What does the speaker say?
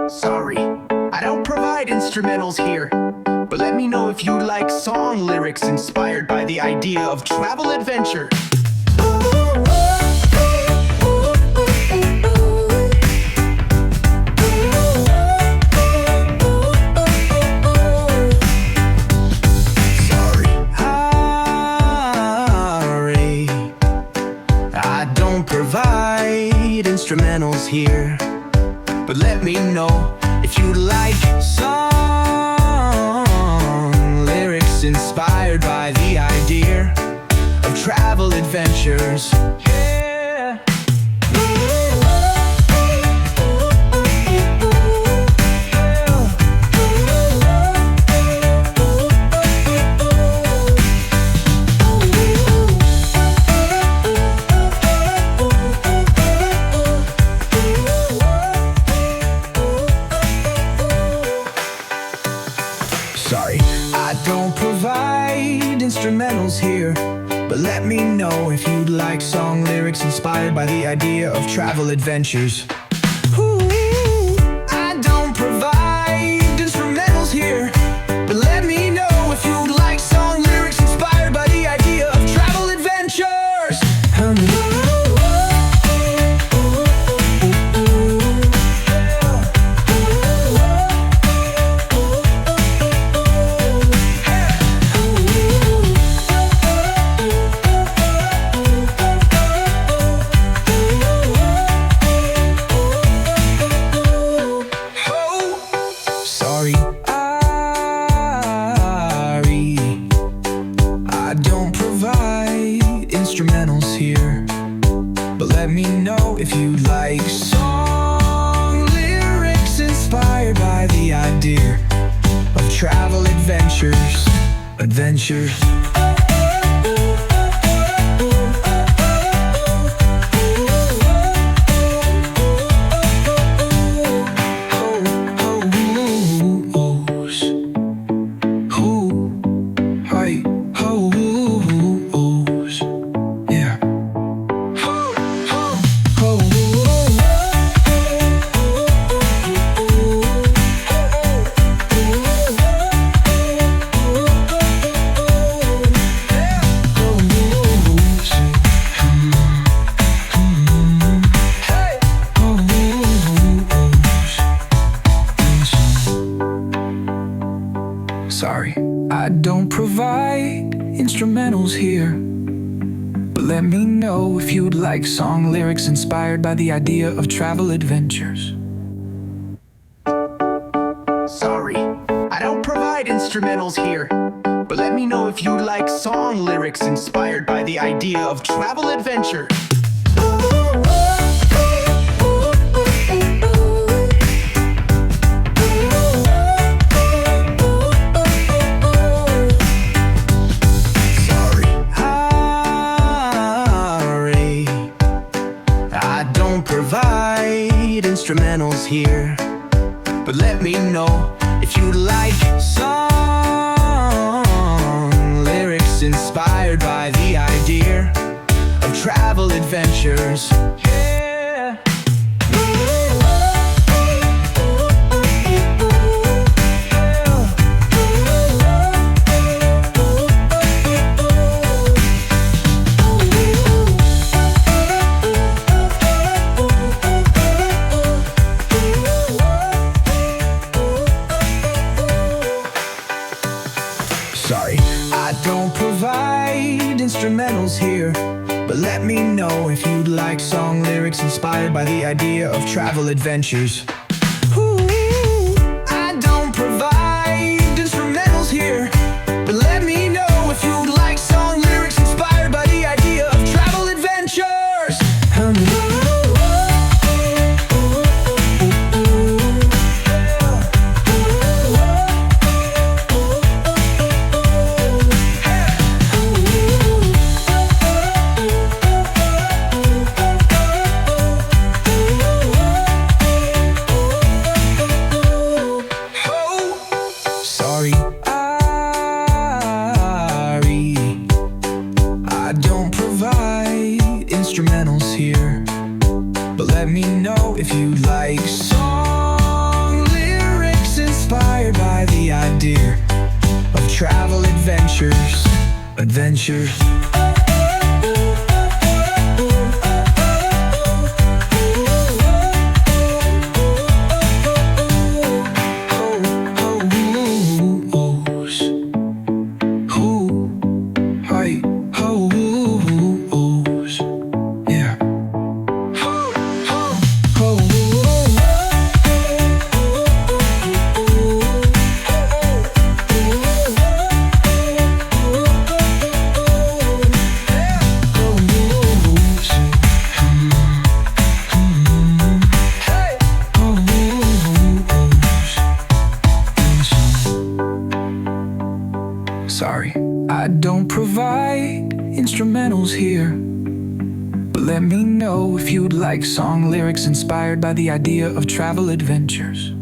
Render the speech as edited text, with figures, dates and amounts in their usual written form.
Sorry, I don't provide instrumentals here, but let me know if you like song lyrics inspired by the idea of travel adventure. I don't provide instrumentals here, but let me know if you like song lyrics inspired by the idea of travel adventures. Yeah. Sorry, I don't provide instrumentals here, but let me know if you'd like song lyrics inspired by the idea of travel adventures. Ooh, I don't provide instrumentals here, but let me know if you'd like song lyrics inspired by the idea of travel adventures. I don't provide instrumentals here, but let me know if you like song lyrics inspired by the idea of travel adventures. Sorry, I don't provide instrumentals here, but let me know if you'd like song lyrics inspired by the idea of travel adventures. Sorry, I don't provide instrumentals here, but let me know if you'd like song lyrics inspired by the idea of travel adventure. I don't provide instrumentals here, but let me know if you like song lyrics inspired by the idea of travel adventures. Yeah. Sorry, I don't provide instrumentals here, but let me know if you'd like song lyrics inspired by the idea of travel adventures. Ooh, I don't provide instrumentals here, but let me know if you'd like song lyrics inspired by the idea of travel adventures. adventures, adventures. Sorry, I don't provide instrumentals here, but let me know if you'd like song lyrics inspired by the idea of travel adventures.